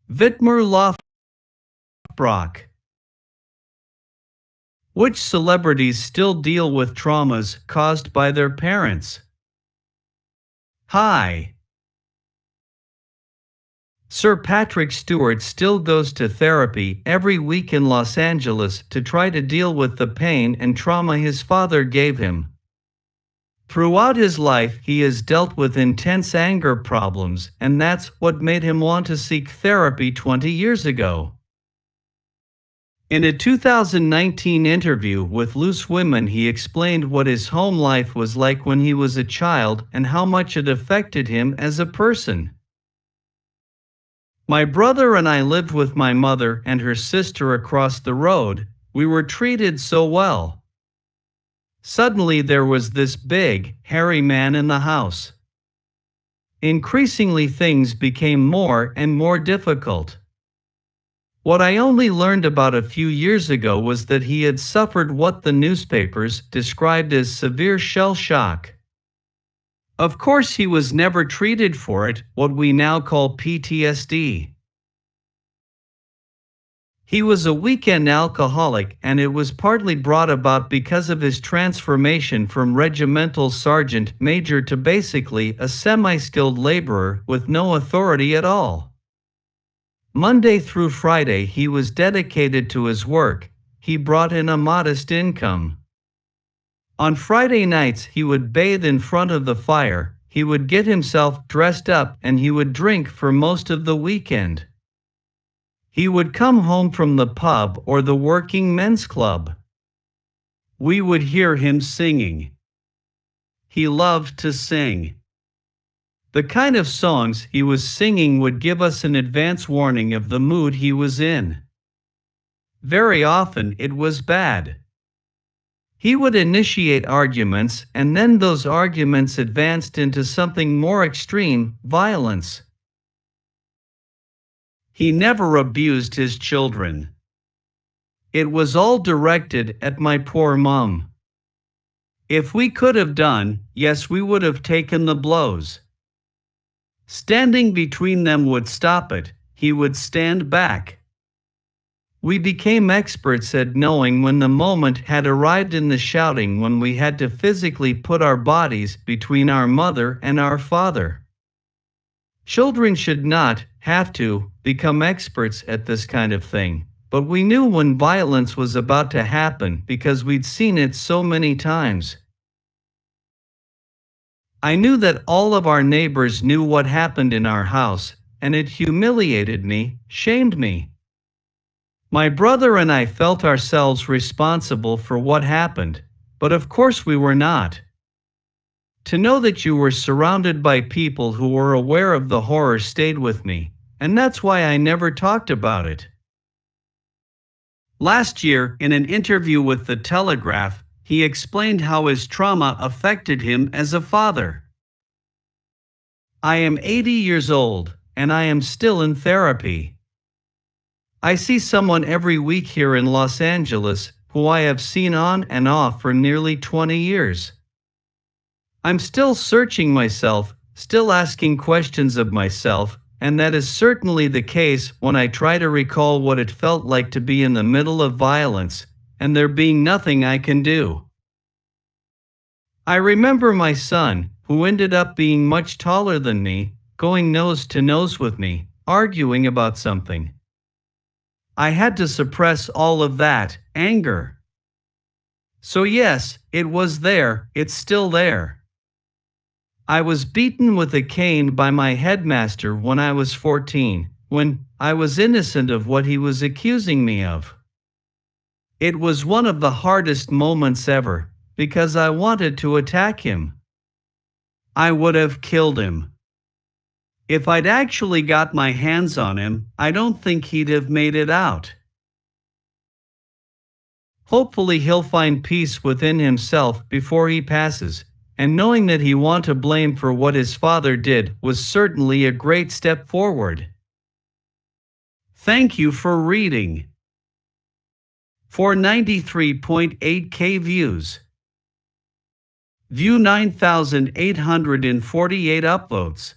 Vidmer Lofbrock. Which celebrities still deal with traumas caused by their parents? Hi. Sir Patrick Stewart still goes to therapy every week in Los Angeles to try to deal with the pain and trauma his father gave him. Throughout his life, he has dealt with intense anger problems, and that's what made him want to seek therapy 20 years ago. In a 2019 interview with Loose Women, he explained what his home life was like when he was a child and how much it affected him as a person. My brother and I lived with my mother and her sister across the road. We were treated so well. Suddenly there was this big, hairy man in the house. Increasingly things became more and more difficult. What I only learned about a few years ago was that he had suffered what the newspapers described as severe shell shock. Of course, he was never treated for it, what we now call PTSD. He was a weekend alcoholic, and it was partly brought about because of his transformation from regimental sergeant major to basically a semi-skilled laborer with no authority at all. Monday through Friday he was dedicated to his work. He brought in a modest income. On Friday nights he would bathe in front of the fire, he would get himself dressed up, and he would drink for most of the weekend. He would come home from the pub or the working men's club. We would hear him singing. He loved to sing. The kind of songs he was singing would give us an advance warning of the mood he was in. Very often it was bad. He would initiate arguments, and then those arguments advanced into something more extreme, violence. He never abused his children. It was all directed at my poor mom. If we could have done, yes, we would have taken the blows. Standing between them would stop it. He would stand back. We became experts at knowing when the moment had arrived in the shouting, when we had to physically put our bodies between our mother and our father. Children should not have to become experts at this kind of thing, but we knew when violence was about to happen because we'd seen it so many times. I knew that all of our neighbors knew what happened in our house, and it humiliated me, shamed me. My brother and I felt ourselves responsible for what happened, but of course we were not. To know that you were surrounded by people who were aware of the horror stayed with me, and that's why I never talked about it. Last year, in an interview with The Telegraph, he explained how his trauma affected him as a father. I am 80 years old, and I am still in therapy. I see someone every week here in Los Angeles who I have seen on and off for nearly 20 years. I'm still searching myself, still asking questions of myself, and that is certainly the case when I try to recall what it felt like to be in the middle of violence, and there being nothing I can do. I remember my son, who ended up being much taller than me, going nose to nose with me, arguing about something. I had to suppress all of that anger. So yes, it was there, it's still there. I was beaten with a cane by my headmaster when I was 14, when I was innocent of what he was accusing me of. It was one of the hardest moments ever, because I wanted to attack him. I would have killed him. If I'd actually got my hands on him, I don't think he'd have made it out. Hopefully he'll find peace within himself before he passes, and knowing that he won't to blame for what his father did was certainly a great step forward. Thank you for reading. For 93.8K views. View 9,848 upvotes.